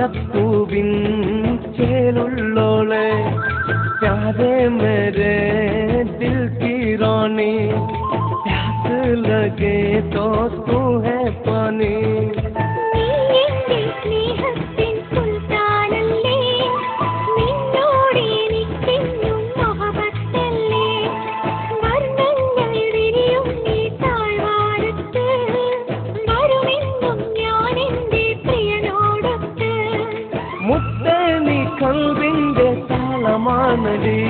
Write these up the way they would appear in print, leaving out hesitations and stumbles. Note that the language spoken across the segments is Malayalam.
മുല്ലപ്പൂവിൻ ചേലുള്ളോളെ प्यारे मेरे दिल की रानी प्यास लगे तो तू है पानी മുത്തേ നീ കൽവിന്റെ താളമാണടി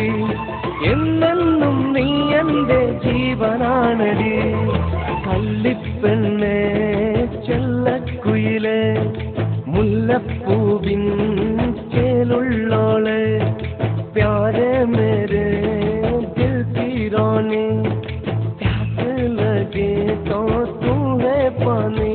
എന്നെന്നും നീ എൻ്റെ ജീവനാണടി കള്ളിപ്പെണ്ണേ ചെല്ലക്കുയിലേ മുല്ലപ്പൂവിൻ ചേലുള്ളോളെ प्यारे मेरे दिल की रानी प्यास लगे तो तू है पानी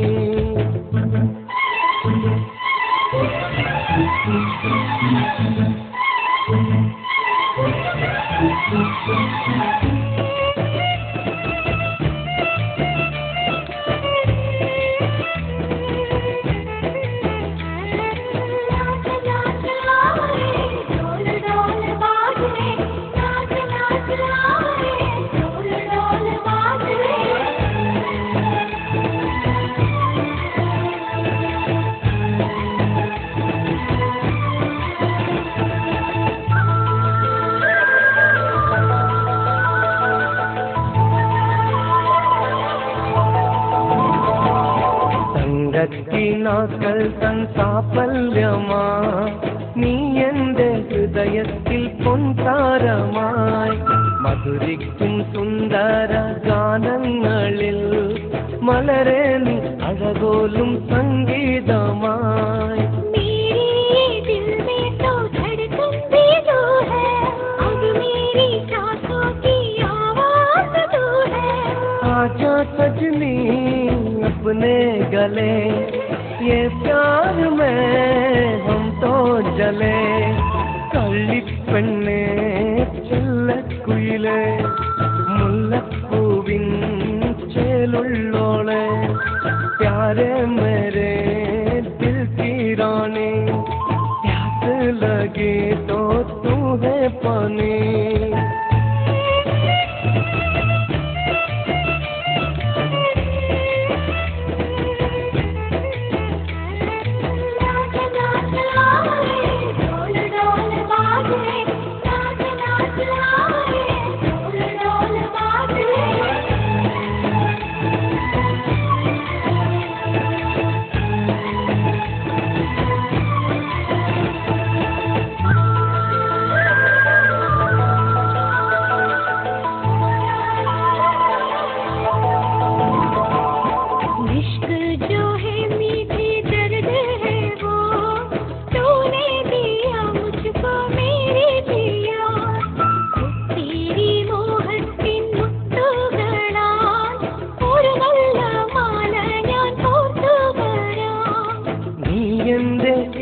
ിനാക്കൾ തൻ സാഫല്യമാ നീ എൻ്റെ ഹൃദയത്തിൽ പൊൻതാരമായി മധുരിക്കും സുന്ദര ഗാനങ്ങളിൽ മലരെ നീ അഴകോലും സംഗീതമായി आजा सजनी अपने गले ये प्यार में हम तो जले കള്ളിപ്പെണ്ണേ ചെല്ലക്കുയിലേ മുല്ലപ്പൂവിൻ ചേലുള്ളോളെ प्यारे मेरे दिल की रानी प्यास लगे तो तू है पानी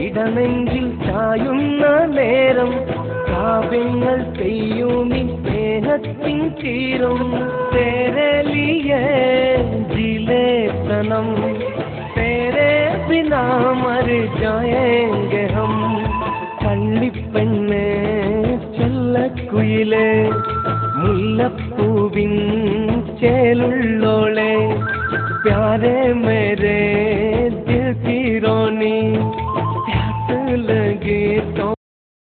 ഇടനെഞ്ചിൽ ചായുന്ന നേരം കാവ്യങ്ങൾ പെയ്യുമി സ്നേഹത്തിൻ തീരം തേരെ ലിയേ ജിലേ സനം തേരെ ബിനാ മർ ജായേംഗെ ഹം കള്ളിപ്പെണ്ണേ ചെല്ലക്കുയിലേ മുല്ലപ്പൂവിൻ ചേലുള്ളോളെ प्यारे मेरे दिल की रानी प्यास लगे